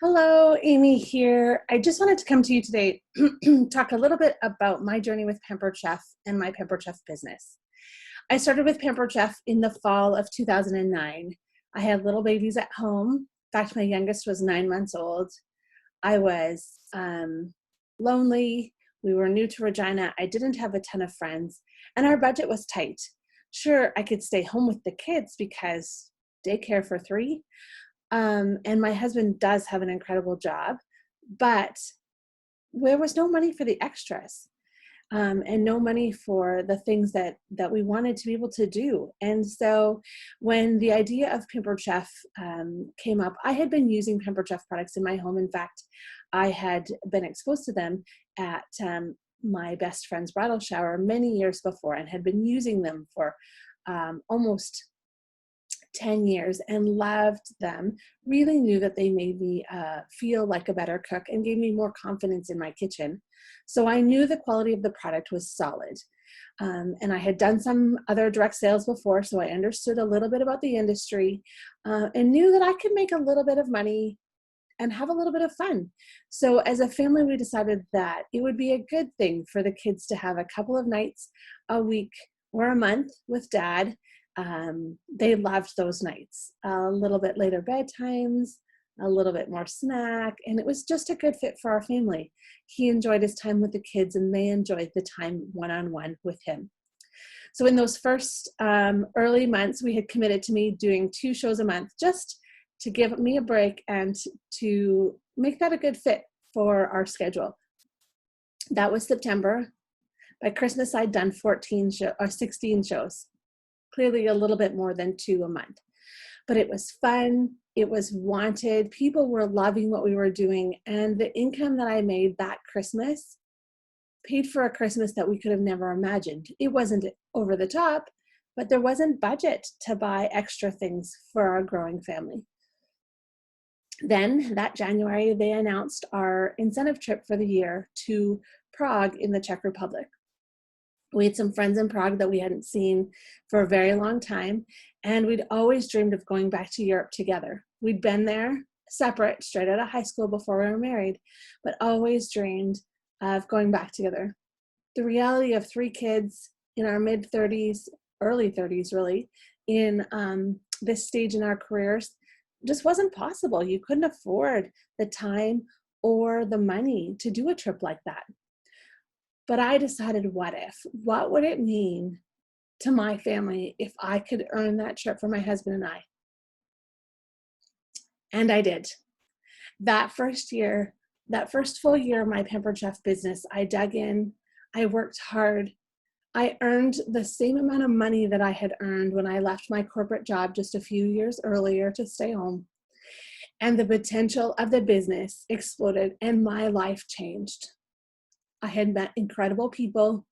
Hello, Amy here. I just wanted to come to you today, talk a little bit about my journey with Pampered Chef and my Pampered Chef business. I started with Pampered Chef in the fall of 2009. I had little babies at home. In fact, my youngest was 9 months old. I was lonely. We were new to Regina. I didn't have a ton of friends, and our budget was tight. Sure, I could stay home with the kids because daycare for three. And my husband does have an incredible job, but there was no money for the extras, and no money for the things that we wanted to be able to do. And so when the idea of Pampered Chef came up, I had been using Pampered Chef products in my home. In fact, I had been exposed to them at my best friend's bridal shower many years before and had been using them for almost 10 years and loved them. Really knew that they made me feel like a better cook and gave me more confidence in my kitchen. So I knew the quality of the product was solid. And I had done some other direct sales before, so I understood a little bit about the industry, and knew that I could make a little bit of money and have a little bit of fun. So as a family, we decided that it would be a good thing for the kids to have a couple of nights a week or a month with dad. They loved those nights. A little bit later bedtimes, a little bit more snack, and it was just a good fit for our family. He enjoyed his time with the kids, and they enjoyed the time one-on-one with him. So in those first early months, we had committed to me doing 2 shows a month just to give me a break and to make that a good fit for our schedule. That was September. By Christmas, I'd done 16 shows. Clearly a little bit more than 2 a month. But it was fun. It was wanted. People were loving what we were doing. And the income that I made that Christmas paid for a Christmas that we could have never imagined. It wasn't over the top, but there wasn't budget to buy extra things for our growing family. Then that January, they announced our incentive trip for the year to Prague in the Czech Republic. We had some friends in Prague that we hadn't seen for a very long time, and we'd always dreamed of going back to Europe together. We'd been there separate, straight out of high school before we were married, but always dreamed of going back together. The reality of 3 kids in our mid-30s, early 30s really, in this stage in our careers just wasn't possible. You couldn't afford the time or the money to do a trip like that. But I decided, what would it mean to my family if I could earn that trip for my husband and I? And I did. That first full year of my Pampered Chef business, I dug in, I worked hard. I earned the same amount of money that I had earned when I left my corporate job just a few years earlier to stay home. And the potential of the business exploded and my life changed. I had met incredible people,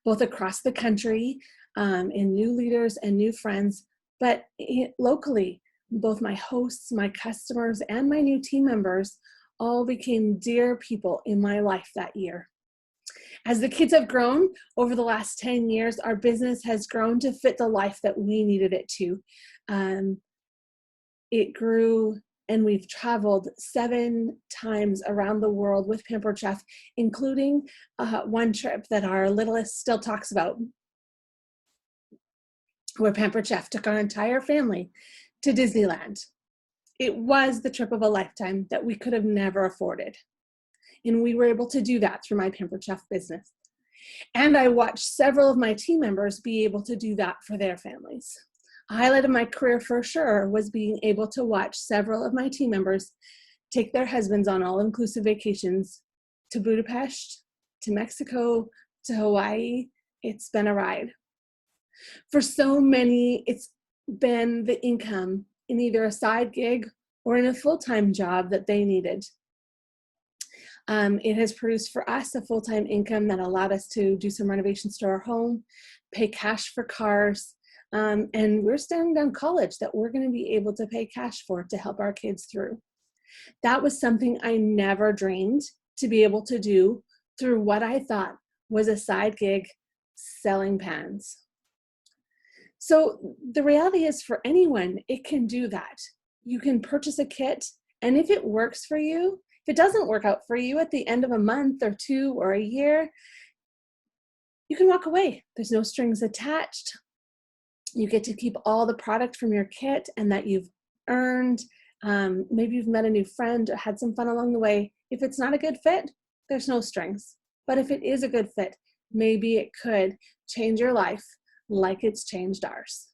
both across the country, in new leaders and new friends, but locally, both my hosts, my customers, and my new team members all became dear people in my life that year. As the kids have grown over the last 10 years, our business has grown to fit the life that we needed it to. It grew, and we've traveled 7 times around the world with Pampered Chef, including one trip that our littlest still talks about, where Pampered Chef took our entire family to Disneyland. It was the trip of a lifetime that we could have never afforded. And we were able to do that through my Pampered Chef business. And I watched several of my team members be able to do that for their families. A highlight of my career for sure was being able to watch several of my team members take their husbands on all-inclusive vacations to Budapest, to Mexico, to Hawaii. It's been a ride. For so many, it's been the income in either a side gig or in a full-time job that they needed. It has produced for us a full-time income that allowed us to do some renovations to our home, pay cash for cars, and we're staring down college that we're going to be able to pay cash for to help our kids through. That was something I never dreamed to be able to do through what I thought was a side gig selling pans. So the reality is, for anyone, it can do that. You can purchase a kit And if it works for you, if it doesn't work out for you at the end of a month or 2 or a year, you can walk away. There's no strings attached. You get to keep all the product from your kit and that you've earned. Maybe you've met a new friend or had some fun along the way. If it's not a good fit, there's no strings. But if it is a good fit, maybe it could change your life like it's changed ours.